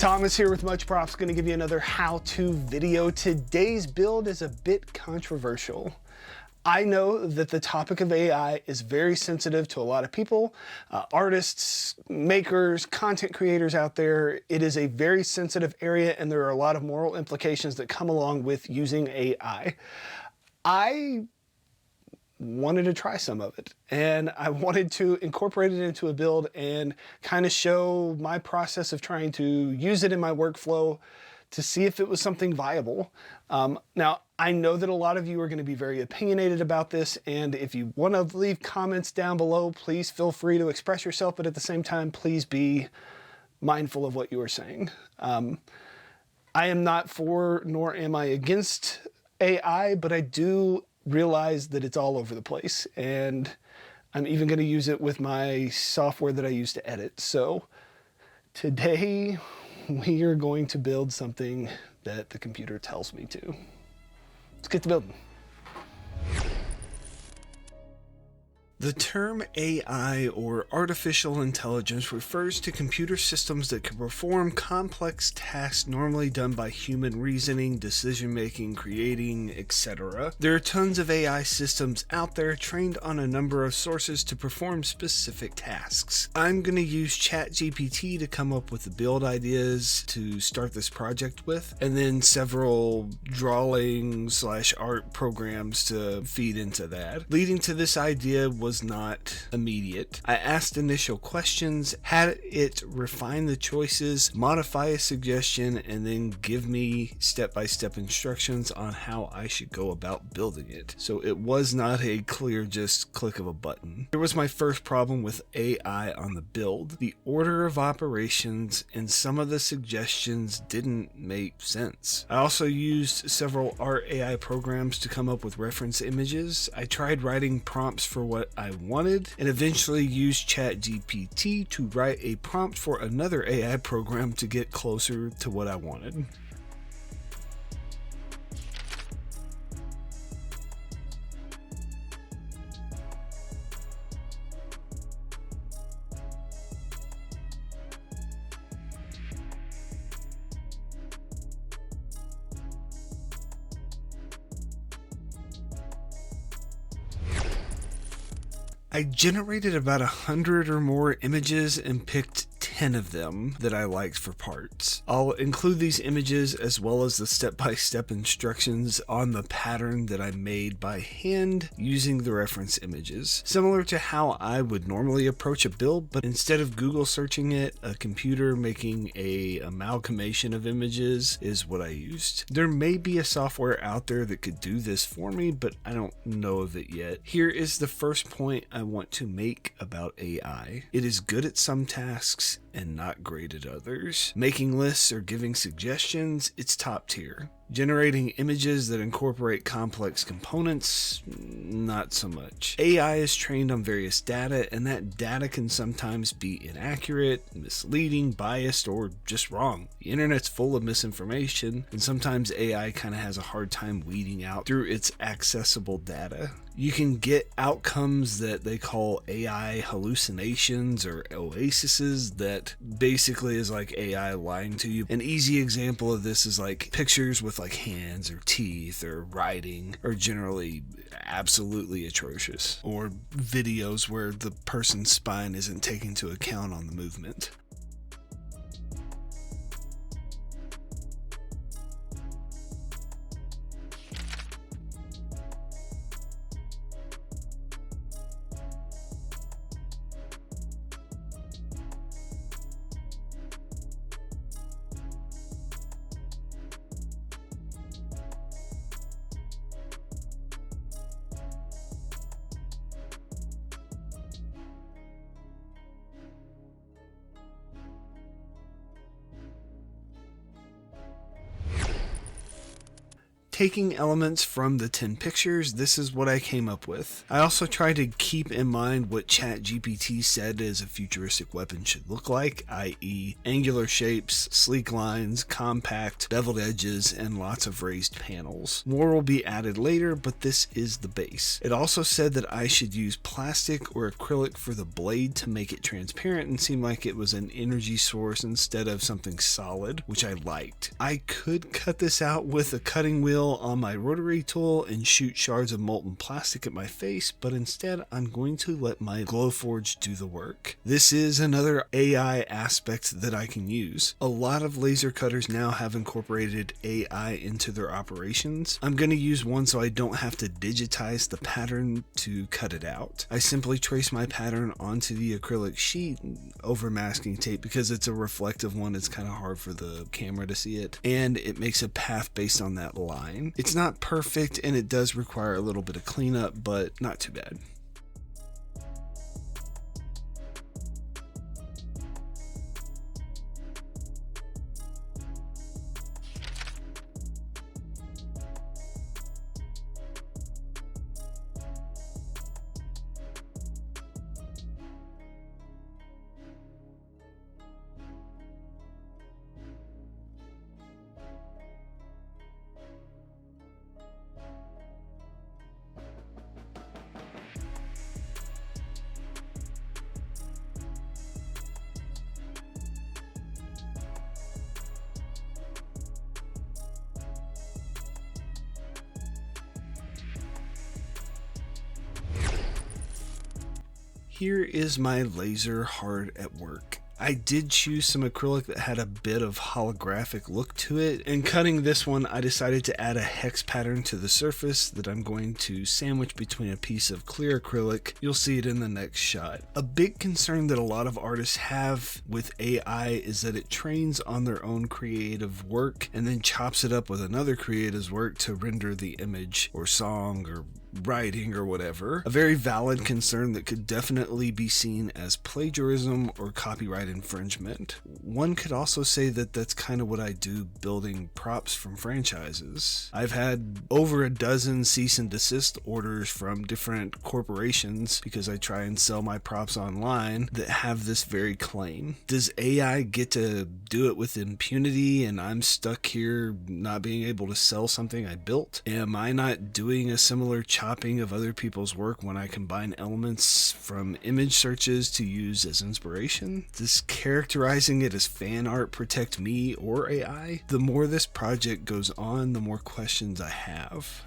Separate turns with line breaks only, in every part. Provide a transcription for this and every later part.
Thomas here with Much Props, going to give you another how-to video. Today's build is a bit controversial. I know that the topic of AI is very sensitive to a lot of people, artists, makers, content creators out there. It is a very sensitive area and there are a lot of moral implications that come along with using AI. I wanted to try some of it and I wanted to incorporate it into a build and kind of show my process of trying to use it in my workflow to see if it was something viable. Now, I know that a lot of you are going to be very opinionated about this, and if you want to leave comments down below, please feel free to express yourself, but at the same time, please be mindful of what you are saying. I am not for nor am I against AI, but I do realize that it's all over the place, and I'm even going to use it with my software that I use to edit. So today we are going to build something that the computer tells me to. Let's get to building. The term AI, or artificial intelligence, refers to computer systems that can perform complex tasks normally done by human reasoning, decision-making, creating, etc. There are tons of AI systems out there trained on a number of sources to perform specific tasks. I'm going to use ChatGPT to come up with the build ideas to start this project with, and then several drawing/art programs to feed into that. Leading to this idea was not immediate. I asked initial questions, had it refine the choices, modify a suggestion, and then give me step-by-step instructions on how I should go about building it. So it was not a clear just click of a button. Here was my first problem with AI on the build. The order of operations and some of the suggestions didn't make sense. I also used several art AI programs to come up with reference images. I tried writing prompts for what I wanted and eventually used ChatGPT to write a prompt for another AI program to get closer to what I wanted. I generated about 100 or more images and picked 10 of them that I liked for parts. I'll include these images as well as the step-by-step instructions on the pattern that I made by hand using the reference images. Similar to how I would normally approach a build, but instead of Google searching it, a computer making a amalgamation of images is what I used. There may be a software out there that could do this for me, but I don't know of it yet. Here is the first point I want to make about AI. It is good at some tasks and not great at others. Making lists or giving suggestions, it's top tier. Generating images that incorporate complex components, not so much. AI is trained on various data, and that data can sometimes be inaccurate, misleading, biased, or just wrong. The internet's full of misinformation, and sometimes AI kind of has a hard time weeding out through its accessible data. You can get outcomes that they call AI hallucinations or oases that basically is like AI lying to you. An easy example of this is like pictures with like hands or teeth or writing are generally absolutely atrocious, or videos where the person's spine isn't taken into account on the movement. Taking elements from the 10 pictures, this is what I came up with. I also tried to keep in mind what ChatGPT said as a futuristic weapon should look like, i.e. angular shapes, sleek lines, compact, beveled edges, and lots of raised panels. More will be added later, but this is the base. It also said that I should use plastic or acrylic for the blade to make it transparent and seem like it was an energy source instead of something solid, which I liked. I could cut this out with a cutting wheel on my rotary tool and shoot shards of molten plastic at my face, but instead I'm going to let my Glowforge do the work. This is another AI aspect that I can use. A lot of laser cutters now have incorporated AI into their operations. I'm going to use one so I don't have to digitize the pattern to cut it out. I simply trace my pattern onto the acrylic sheet over masking tape because it's a reflective one. It's kind of hard for the camera to see it, and it makes a path based on that line. It's not perfect and it does require a little bit of cleanup, but not too bad. Here is my laser hard at work. I did choose some acrylic that had a bit of holographic look to it, and cutting this one I decided to add a hex pattern to the surface that I'm going to sandwich between a piece of clear acrylic. You'll see it in the next shot. A big concern that a lot of artists have with AI is that it trains on their own creative work and then chops it up with another creative's work to render the image or song or writing or whatever. A very valid concern that could definitely be seen as plagiarism or copyright infringement. One could also say that that's kind of what I do building props from franchises. I've had over a dozen cease and desist orders from different corporations because I try and sell my props online that have this very claim. Does AI get to do it with impunity and I'm stuck here not being able to sell something I built? Am I not doing a similar chopping of other people's work when I combine elements from image searches to use as inspiration? Does characterizing it as fan art protect me or AI? The more this project goes on, the more questions I have.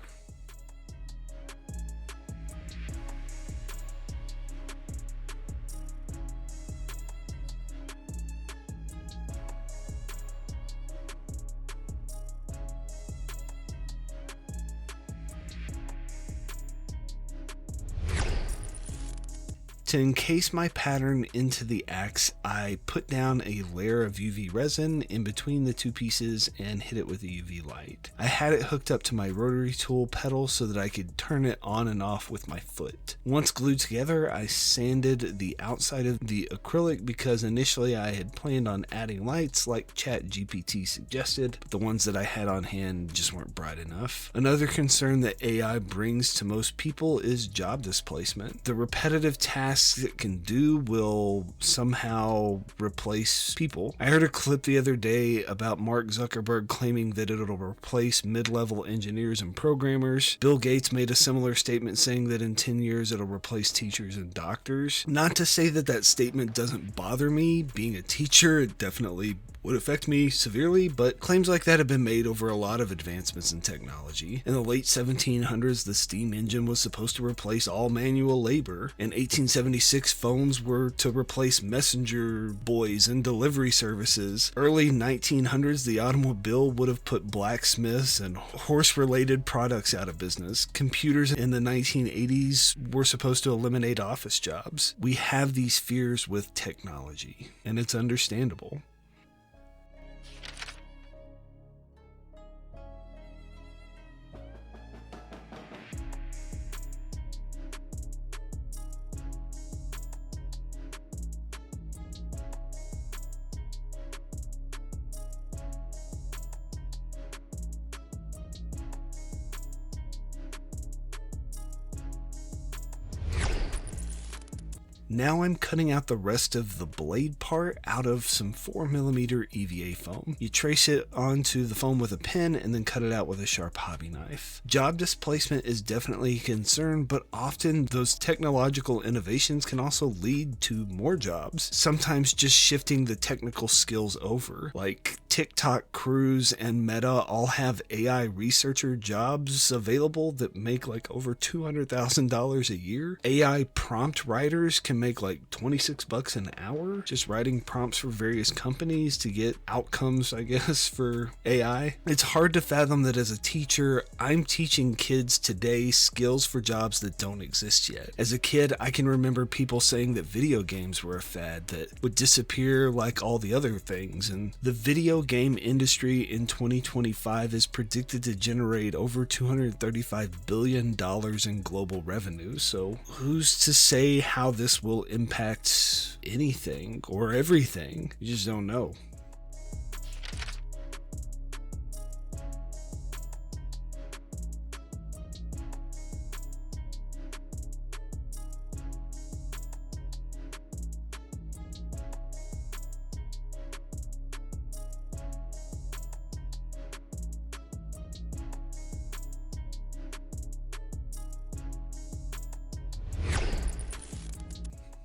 To encase my pattern into the axe, I put down a layer of UV resin in between the two pieces and hit it with a UV light. I had it hooked up to my rotary tool pedal so that I could turn it on and off with my foot. Once glued together, I sanded the outside of the acrylic because initially I had planned on adding lights like ChatGPT suggested, but the ones that I had on hand just weren't bright enough. Another concern that AI brings to most people is job displacement. The repetitive tasks it can do will somehow replace people. I heard a clip the other day about Mark Zuckerberg claiming that it'll replace mid-level engineers and programmers. Bill Gates made a similar statement saying that in 10 years it'll replace teachers and doctors. Not to say that that statement doesn't bother me. Being a teacher, it definitely would affect me severely, but claims like that have been made over a lot of advancements in technology. In the late 1700s, the steam engine was supposed to replace all manual labor. In 1876, phones were to replace messenger boys and delivery services. Early 1900s, the automobile would have put blacksmiths and horse-related products out of business. Computers in the 1980s were supposed to eliminate office jobs. We have these fears with technology, and it's understandable. Now I'm cutting out the rest of the blade part out of some 4mm EVA foam. You trace it onto the foam with a pen and then cut it out with a sharp hobby knife. Job displacement is definitely a concern, but often those technological innovations can also lead to more jobs. Sometimes just shifting the technical skills over. Like TikTok, Cruise, and Meta all have AI researcher jobs available that make like over $200,000 a year. AI prompt writers can make like $26 an hour just writing prompts for various companies to get outcomes, I guess, for AI. It's hard to fathom that as a teacher, I'm teaching kids today skills for jobs that don't exist yet. As a kid, I can remember people saying that video games were a fad that would disappear like all the other things, and the video game industry in 2025 is predicted to generate over $235 billion in global revenue, so who's to say how this will impact anything or everything? You just don't know.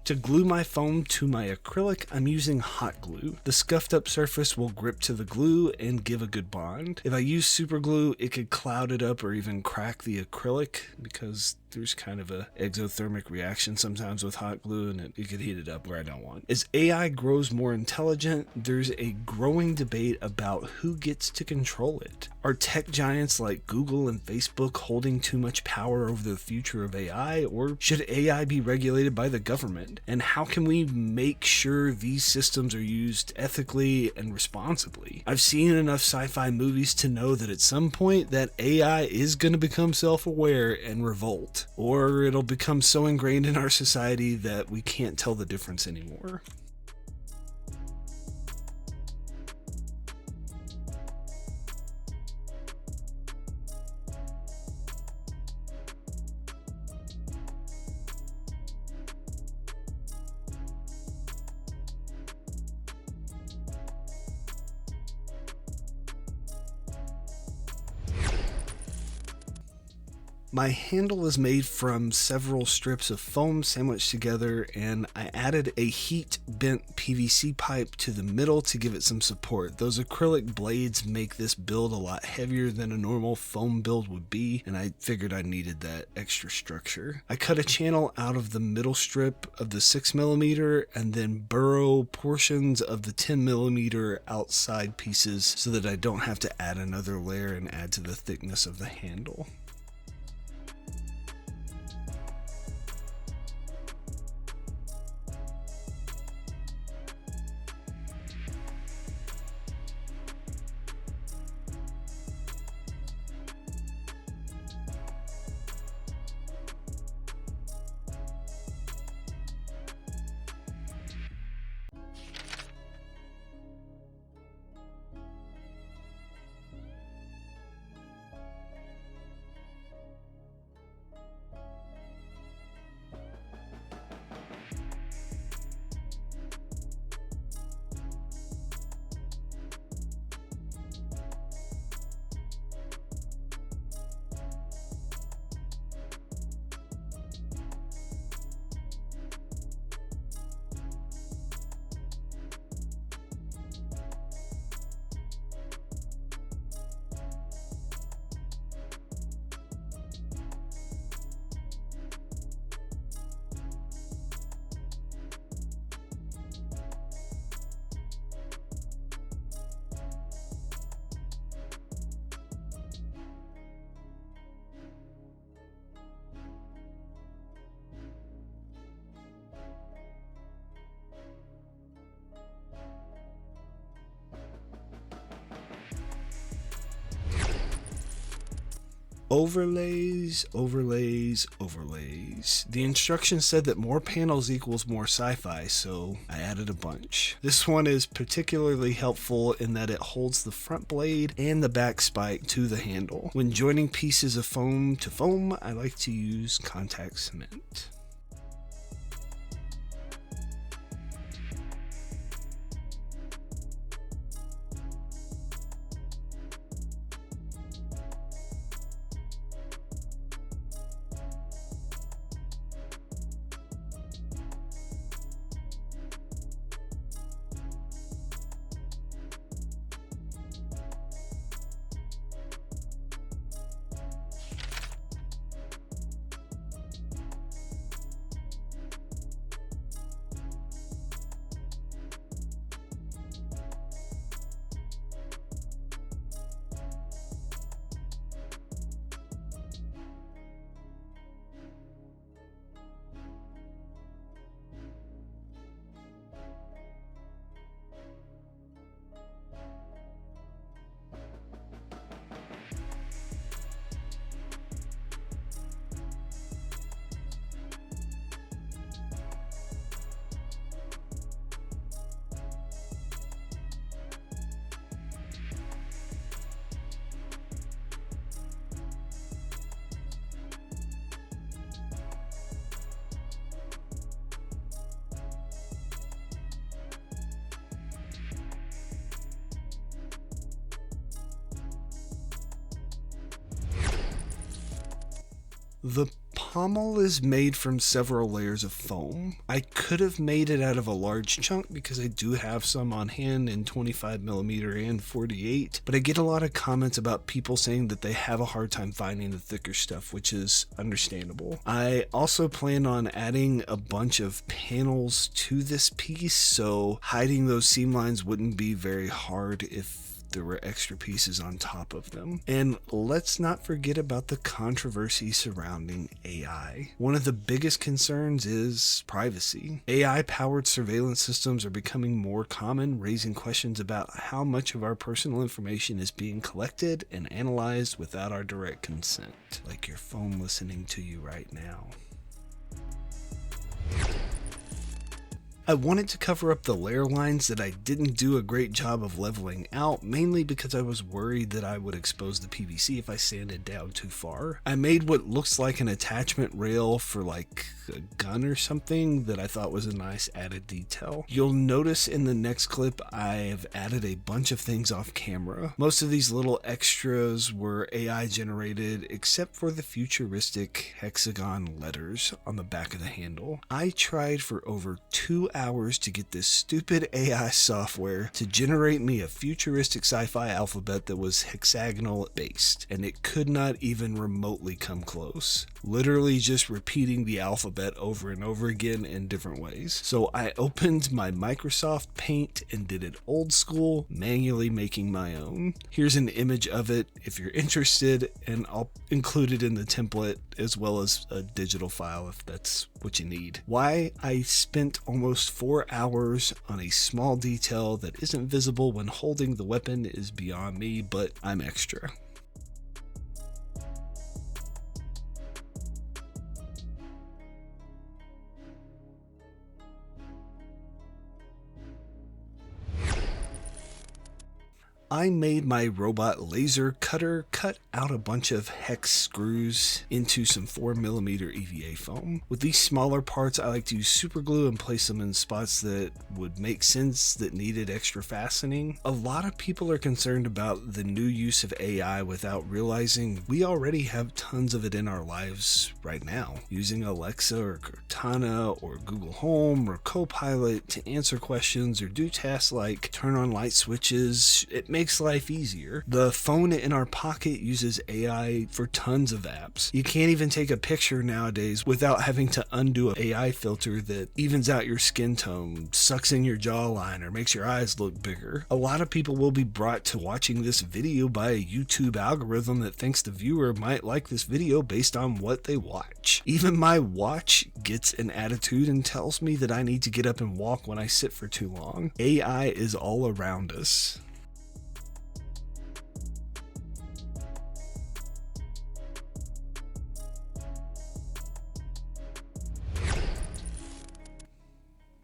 To glue my foam to my acrylic, I'm using hot glue. The scuffed up surface will grip to the glue and give a good bond. If I use super glue, it could cloud it up or even crack the acrylic because there's kind of a exothermic reaction sometimes with hot glue and it could heat it up where I don't want. As AI grows more intelligent, there's a growing debate about who gets to control it. Are tech giants like Google and Facebook holding too much power over the future of AI, or should AI be regulated by the government? And how can we make sure these systems are used ethically and responsibly? I've seen enough sci-fi movies to know that at some point that AI is going to become self-aware and revolt. Or it'll become so ingrained in our society that we can't tell the difference anymore. My handle is made from several strips of foam sandwiched together, and I added a heat bent PVC pipe to the middle to give it some support. Those acrylic blades make this build a lot heavier than a normal foam build would be, and I figured I needed that extra structure. I cut a channel out of the middle strip of the 6mm and then burrow portions of the 10mm outside pieces so that I don't have to add another layer and add to the thickness of the handle. Overlays, overlays, overlays. The instructions said that more panels equals more sci-fi, so I added a bunch. This one is particularly helpful in that it holds the front blade and the back spike to the handle. When joining pieces of foam to foam, I like to use contact cement. The pommel is made from several layers of foam. I could have made it out of a large chunk because I do have some on hand in 25mm and 48, but I get a lot of comments about people saying that they have a hard time finding the thicker stuff, which is understandable. I also plan on adding a bunch of panels to this piece, so hiding those seam lines wouldn't be very hard if there were extra pieces on top of them. And let's not forget about the controversy surrounding AI. One of the biggest concerns is privacy. AI-powered surveillance systems are becoming more common, raising questions about how much of our personal information is being collected and analyzed without our direct consent, like your phone listening to you right now. I wanted to cover up the layer lines that I didn't do a great job of leveling out, mainly because I was worried that I would expose the PVC if I sanded down too far. I made what looks like an attachment rail for like a gun or something that I thought was a nice added detail. You'll notice in the next clip I've added a bunch of things off camera. Most of these little extras were AI generated except for the futuristic hexagon letters on the back of the handle. I tried for over 2 hours to get this stupid AI software to generate me a futuristic sci-fi alphabet that was hexagonal based, and it could not even remotely come close. Literally just repeating the alphabet over and over again in different ways. So I opened my Microsoft Paint and did it old school, manually making my own. Here's an image of it if you're interested, and I'll include it in the template as well as a digital file if that's what you need. Why I spent almost 4 hours on a small detail that isn't visible when holding the weapon is beyond me, but I'm extra. I made my robot laser cutter cut out a bunch of hex screws into some 4mm EVA foam. With these smaller parts, I like to use super glue and place them in spots that would make sense that needed extra fastening. A lot of people are concerned about the new use of AI without realizing we already have tons of it in our lives right now. Using Alexa or Cortana or Google Home or Copilot to answer questions or do tasks like turn on light switches, it makes life easier. The phone in our pocket uses AI for tons of apps. You can't even take a picture nowadays without having to undo an AI filter that evens out your skin tone, sucks in your jawline, or makes your eyes look bigger. A lot of people will be brought to watching this video by a YouTube algorithm that thinks the viewer might like this video based on what they watch. Even my watch gets an attitude and tells me that I need to get up and walk when I sit for too long. AI is all around us.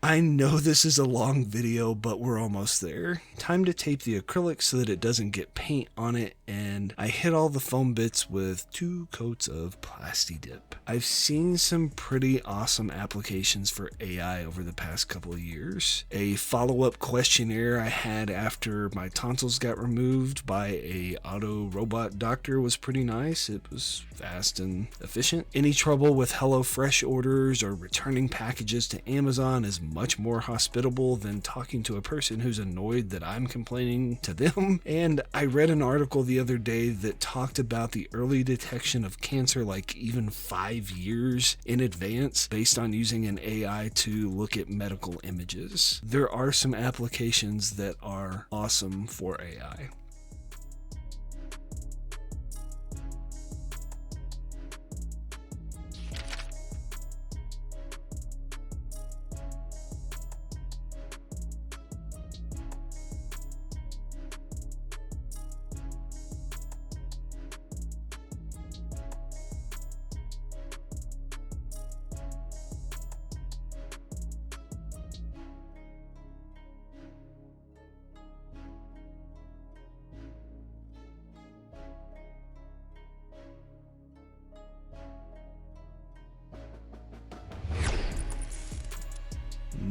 I know this is a long video, but we're almost there. Time to tape the acrylic so that it doesn't get paint on it, and I hit all the foam bits with 2 coats of Plasti Dip. I've seen some pretty awesome applications for AI over the past couple of years. A follow-up questionnaire I had after my tonsils got removed by a auto robot doctor was pretty nice. It was fast and efficient. Any trouble with HelloFresh orders or returning packages to Amazon is much more hospitable than talking to a person who's annoyed that I'm complaining to them. And I read an article the other day that talked about the early detection of cancer like even 5 years in advance based on using an AI to look at medical images. There are some applications that are awesome for AI.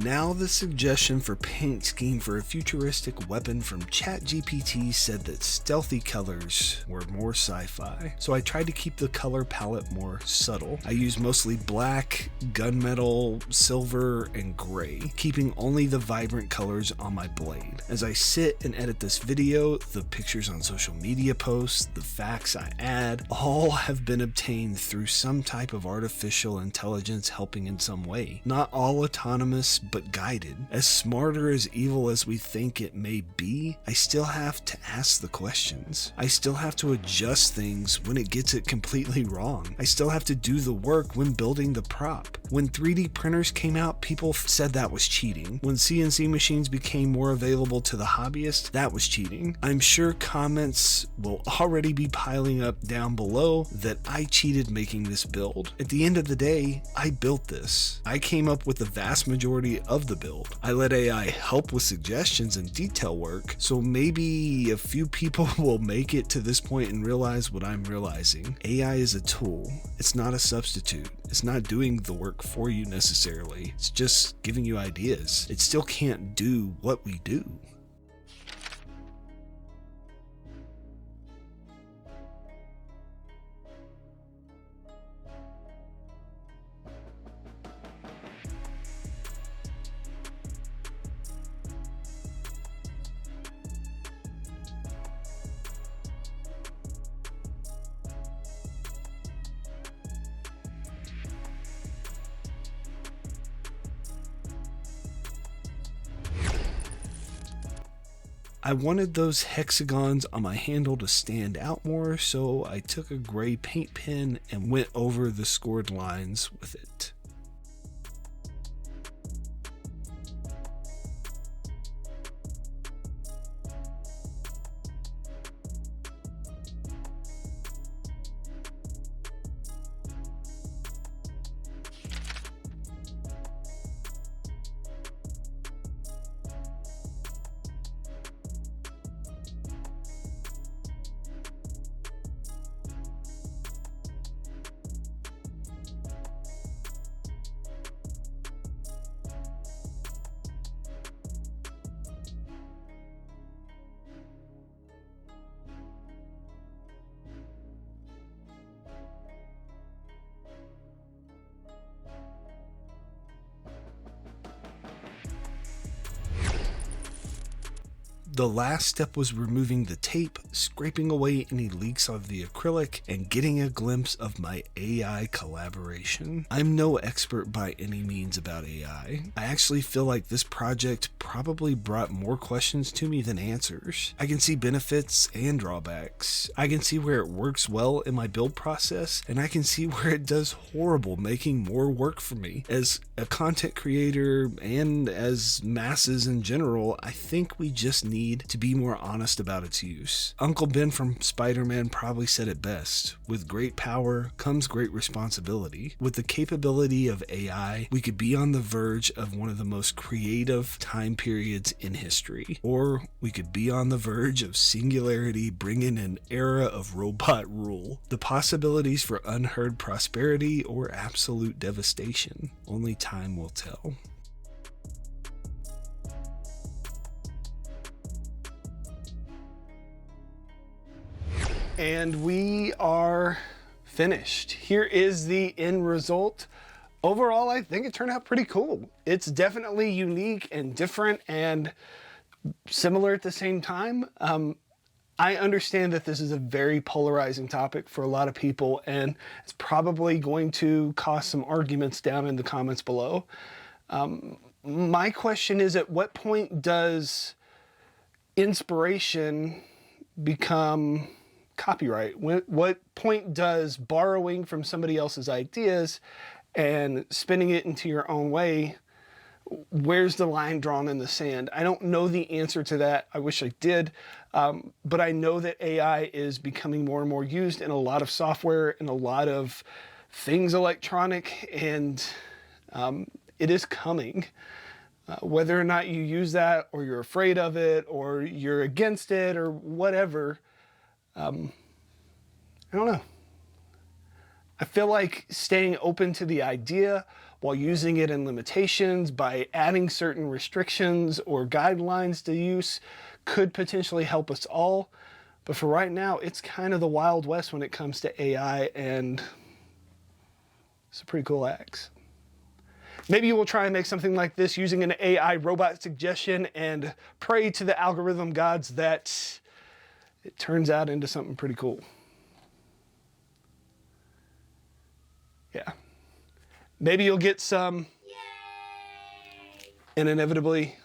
Now the suggestion for paint scheme for a futuristic weapon from ChatGPT said that stealthy colors were more sci-fi, so I tried to keep the color palette more subtle. I used mostly black, gunmetal, silver, and gray, keeping only the vibrant colors on my blade. As I sit and edit this video, the pictures on social media posts, the facts I add, all have been obtained through some type of artificial intelligence helping in some way. Not all autonomous, but guided. As smart or as evil as we think it may be, I still have to ask the questions. I still have to adjust things when it gets it completely wrong. I still have to do the work when building the prop. When 3D printers came out, people said that was cheating. When CNC machines became more available to the hobbyist, that was cheating. I'm sure comments will already be piling up down below that I cheated making this build. At the end of the day, I built this. I came up with the vast majority of the build. I let AI help with suggestions and detail work, so maybe a few people will make it to this point and realize what I'm realizing. AI is a tool. It's not a substitute. It's not doing the work for you necessarily. It's just giving you ideas. It still can't do what we do. I wanted those hexagons on my handle to stand out more, so I took a gray paint pen and went over the scored lines with it. The last step was removing the tape, scraping away any leaks of the acrylic, and getting a glimpse of my AI collaboration. I'm no expert by any means about AI. I actually feel like this project probably brought more questions to me than answers. I can see benefits and drawbacks. I can see where it works well in my build process, and I can see where it does horrible, making more work for me. As a content creator and as masses in general, I think we just need to be more honest about its use. Uncle Ben from Spider-Man probably said it best. With great power comes great responsibility. With the capability of AI, we could be on the verge of one of the most creative time periods in history. Or we could be on the verge of singularity, bringing an era of robot rule. The possibilities for unheard prosperity or absolute devastation. Only time will tell. And we are finished. Here is the end result. Overall, I think it turned out pretty cool. It's definitely unique and different and similar at the same time. I understand that this is a very polarizing topic for a lot of people, and it's probably going to cause some arguments down in the comments below. My question is, at what point does inspiration become copyright? What point does borrowing from somebody else's ideas and spinning it into your own way, where's the line drawn in the sand? I don't know the answer to that. I wish I did. But I know that AI is becoming more and more used in a lot of software and a lot of things electronic, and it is coming. Whether or not you use that, or you're afraid of it, or you're against it, or whatever, I don't know. I feel like staying open to the idea while using it in limitations by adding certain restrictions or guidelines to use could potentially help us all. But for right now, it's kind of the Wild West when it comes to AI, and it's a pretty cool axe. Maybe you will try and make something like this using an AI robot suggestion and pray to the algorithm gods that it turns out into something pretty cool. Yeah. Maybe you'll get some, and inevitably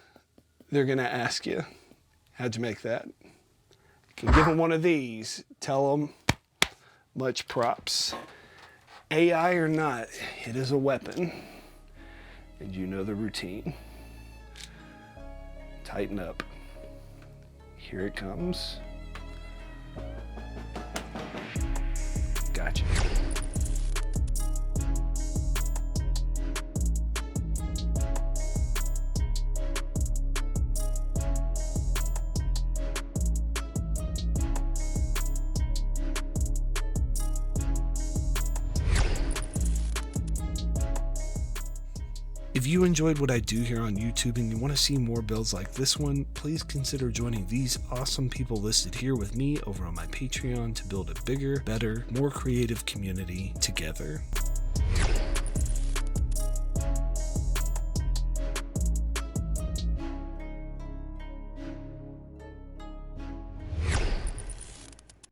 they're going to ask you, how'd you make that? You can give them one of these, tell them much props. AI or not, it is a weapon. And you know the routine. Tighten up. Here it comes. Gotcha. If you enjoyed what I do here on YouTube and you want to see more builds like this one, please consider joining these awesome people listed here with me over on my Patreon to build a bigger, better, more creative community together.